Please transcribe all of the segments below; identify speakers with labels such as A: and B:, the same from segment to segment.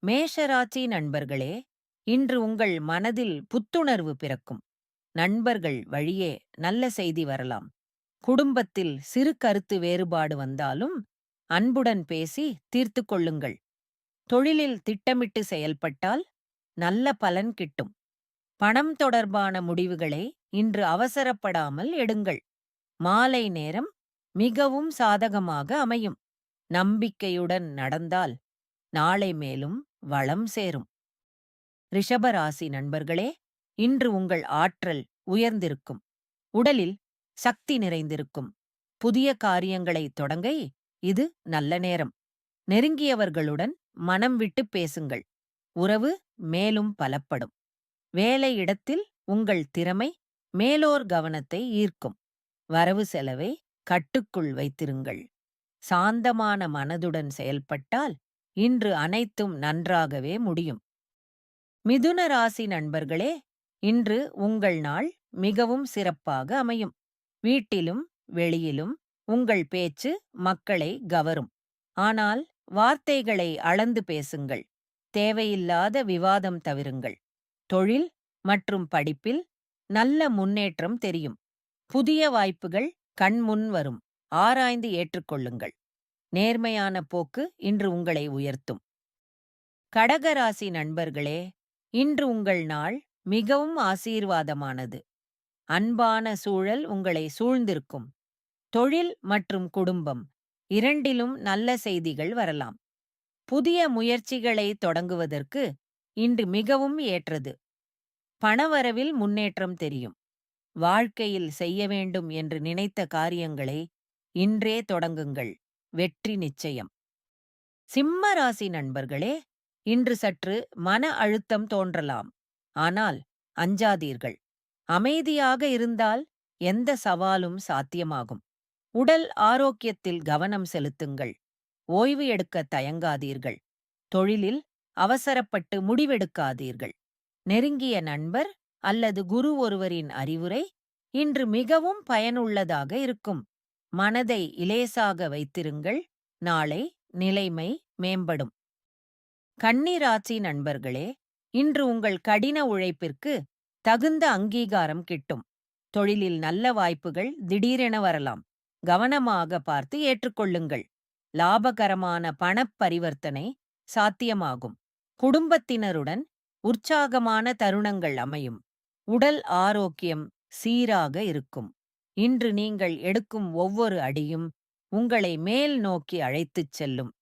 A: மேஷராசி நண்பர்களே, இன்று உங்கள் மனதில் புத்துணர்வு பிறக்கும். நண்பர்கள் வழியே நல்ல செய்தி வரலாம். குடும்பத்தில் சிறு கருத்து வேறுபாடு வந்தாலும் அன்புடன் பேசி தீர்த்து கொள்ளுங்கள். தொழிலில் திட்டமிட்டு செயல்பட்டால் நல்ல பலன் கிட்டும். பணம் தொடர்பான முடிவுகளை இன்று அவசரப்படாமல் எடுங்கள். மாலை நேரம் மிகவும் சாதகமாக அமையும். நம்பிக்கையுடன் நடந்தால் நாளை மேலும் வளம் சேரும். ரிஷபராசி நண்பர்களே, இன்று உங்கள் ஆற்றல் உயர்ந்திருக்கும். உடலில் சக்தி நிறைந்திருக்கும். புதிய காரியங்களை தொடங்க இது நல்ல நேரம். நெருங்கியவர்களுடன் மனம் விட்டு பேசுங்கள். உறவு மேலும் பலப்படும். வேலையிடத்தில் உங்கள் திறமை மேலோர் கவனத்தை ஈர்க்கும். வரவு செலவை கட்டுக்குள் வைத்திருங்கள். சாந்தமான மனதுடன் செயல்பட்டால் இன்று அனைத்தும் நன்றாகவே முடியும். மிதுன ராசி நண்பர்களே, இன்று உங்கள் நாள் மிகவும் சிறப்பாக அமையும். வீட்டிலும் வெளியிலும் உங்கள் பேச்சு மக்களை கவரும். ஆனால் வார்த்தைகளை அளந்து பேசுங்கள். தேவையில்லாத விவாதம் தவிருங்கள். தொழில் மற்றும் படிப்பில் நல்ல முன்னேற்றம் தெரியும். புதிய வாய்ப்புகள் கண்முன் வரும். ஆராய்ந்து ஏற்றுக்கொள்ளுங்கள். நேர்மையான போக்கு இன்று உங்களை உயர்த்தும். கடகராசி நண்பர்களே, இன்று உங்கள் நாள் மிகவும் ஆசீர்வாதமானது. அன்பான சூழல் உங்களை சூழ்ந்திருக்கும். தொழில் மற்றும் குடும்பம் இரண்டிலும் நல்ல செய்திகள் வரலாம். புதிய முயற்சிகளை தொடங்குவதற்கு இன்று மிகவும் ஏற்றது. பணவரவில் முன்னேற்றம் தெரியும். வாழ்க்கையில் செய்ய வேண்டும் என்று நினைத்த காரியங்களை இன்றே தொடங்குங்கள். வெற்றி நிச்சயம். சிம்ம ராசி நண்பர்களே, இன்று சற்று மன அழுத்தம் தோன்றலாம். ஆனால் அஞ்சாதீர்கள். அமைதியாக இருந்தால் எந்த சவாலும் சாத்தியமாகும். உடல் ஆரோக்கியத்தில் கவனம் செலுத்துங்கள். ஓய்வு எடுக்க தயங்காதீர்கள். தொழிலில் அவசரப்பட்டு முடிவெடுக்காதீர்கள். நெருங்கிய நண்பர் அல்லது குரு ஒருவரின் அறிவுரை இன்று மிகவும் பயனுள்ளதாக இருக்கும். மனதை இலேசாக வைத்திருங்கள். நாளை நிலைமை மேம்படும். கன்னிராசி நண்பர்களே, இன்று உங்கள் கடின உழைப்பிற்கு தகுந்த அங்கீகாரம் கிட்டும். தொழிலில் நல்ல வாய்ப்புகள் திடீரென வரலாம். கவனமாக பார்த்து ஏற்றுக்கொள்ளுங்கள். லாபகரமான பணப் பரிவர்த்தனை சாத்தியமாகும். குடும்பத்தினருடன் உற்சாகமான தருணங்கள் அமையும். உடல் ஆரோக்கியம் சீராக இருக்கும். இன்று நீங்கள் எடுக்கும் ஒவ்வொரு அடியும் உங்களை மேல் நோக்கி அழைத்துச் செல்லும்.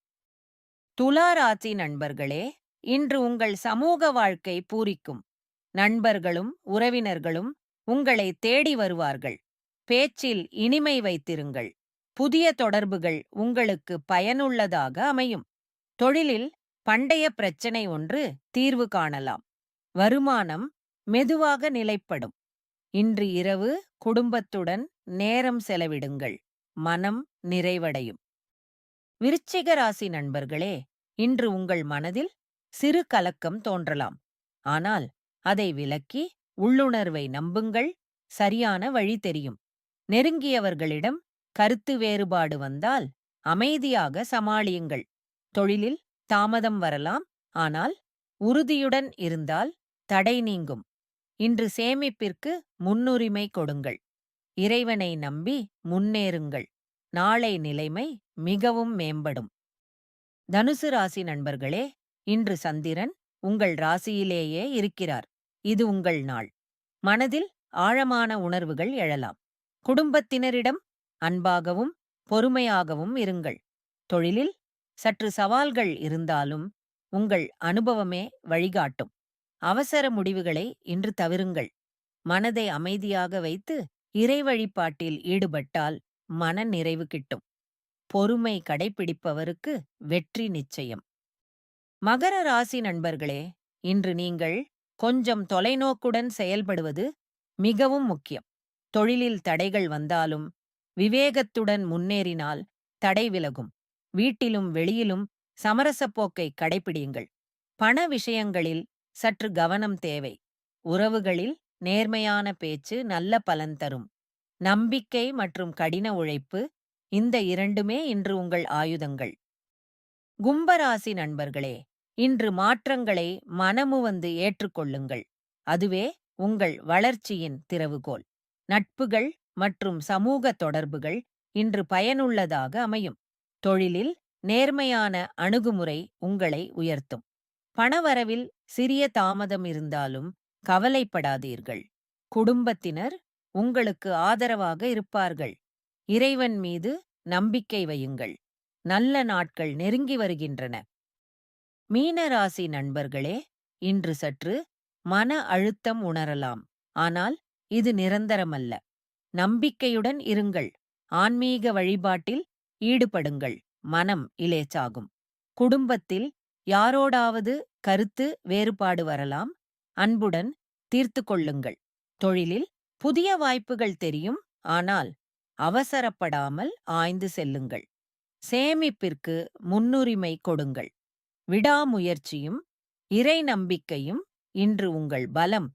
A: துலா ராசி நண்பர்களே, இன்று உங்கள் சமூக வாழ்க்கை பூரிக்கும். நண்பர்களும் உறவினர்களும் உங்களை தேடி வருவார்கள். பேச்சில் இனிமை வைத்திருங்கள். புதிய தொடர்புகள் உங்களுக்கு பயனுள்ளதாக அமையும். தொழிலில் பண்டைய பிரச்சனை ஒன்று தீர்வு காணலாம். வருமானம் மெதுவாக நிலைப்படும். இன்று இரவு குடும்பத்துடன் நேரம் செலவிடுங்கள். மனம் நிறைவடையும். விருச்சிக ராசி நண்பர்களே, இன்று உங்கள் மனதில் சிறு கலக்கம் தோன்றலாம். ஆனால் அதை விலக்கி உள்ளுணர்வை நம்புங்கள். சரியான வழி தெரியும். நெருங்கியவர்களிடம் கருத்து வேறுபாடு வந்தால் அமைதியாக சமாளியுங்கள். தொழிலில் தாமதம் வரலாம். ஆனால் உறுதியுடன் இருந்தால் தடை நீங்கும். இன்று சேமிப்பிற்கு முன்னுரிமை கொடுங்கள். இறைவனை நம்பி முன்னேறுங்கள். நாளை நிலைமை மிகவும் மேம்படும். தனுசு ராசி நண்பர்களே, இன்று சந்திரன் உங்கள் ராசியிலேயே இருக்கிறார். இது உங்கள் நாள். மனதில் ஆழமான உணர்வுகள் எழலாம். குடும்பத்தினரிடம் அன்பாகவும் பொறுமையாகவும் இருங்கள். தொழிலில் சற்று சவால்கள் இருந்தாலும் உங்கள் அனுபவமே வழிகாட்டும். அவசர முடிவுகளை இன்று தவிருங்கள். மனதை அமைதியாக வைத்து இறை வழிபாட்டில் ஈடுபட்டால் மன நிறைவு கிட்டும். பொறுமை கடைப்பிடிப்பவருக்கு வெற்றி நிச்சயம். மகர ராசி நண்பர்களே, இன்று நீங்கள் கொஞ்சம் தொலைநோக்குடன் செயல்படுவது மிகவும் முக்கியம். தொழிலில் தடைகள் வந்தாலும் விவேகத்துடன் முன்னேறினால் தடை விலகும். வீட்டிலும் வெளியிலும் சமரச போக்கை கடைப்பிடியுங்கள். பண விஷயங்களில் சற்று கவனம் தேவை. உறவுகளில் நேர்மையான பேச்சு நல்ல பலன் தரும். நம்பிக்கை மற்றும் கடின உழைப்பு இந்த இரண்டுமே இன்று உங்கள் ஆயுதங்கள். கும்பராசி நண்பர்களே, இன்று மாற்றங்களை மனமுவந்து ஏற்றுக்கொள்ளுங்கள். அதுவே உங்கள் வளர்ச்சியின் திறவுகோல். நட்புகள் மற்றும் சமூக தொடர்புகள் இன்று பயனுள்ளதாக அமையும். தொழிலில் நேர்மையான அணுகுமுறை உங்களை உயர்த்தும். பணவரவில் சிறிய தாமதம் இருந்தாலும் கவலைப்படாதீர்கள். குடும்பத்தினர் உங்களுக்கு ஆதரவாக இருப்பார்கள். இறைவன் மீது நம்பிக்கை வையுங்கள். நல்ல நாட்கள் நெருங்கி வருகின்றன. மீனராசி நண்பர்களே, இன்று சற்று மன அழுத்தம் உணரலாம். ஆனால் இது நிரந்தரமல்ல. நம்பிக்கையுடன் இருங்கள். ஆன்மீக வழிபாட்டில் ஈடுபடுங்கள். மனம் இலேசாகும். குடும்பத்தில் யாரோடாவது கருத்து வேறுபாடு வரலாம். அன்புடன் தீர்த்து கொள்ளுங்கள். தொழிலில் புதிய வாய்ப்புகள் தெரியும். ஆனால் அவசரப்படாமல் ஆய்ந்து செல்லுங்கள். சேமிப்பிற்கு முன்னுரிமை கொடுங்கள். விடாமுயற்சியும் இறை நம்பிக்கையும் இன்று உங்கள் பலம்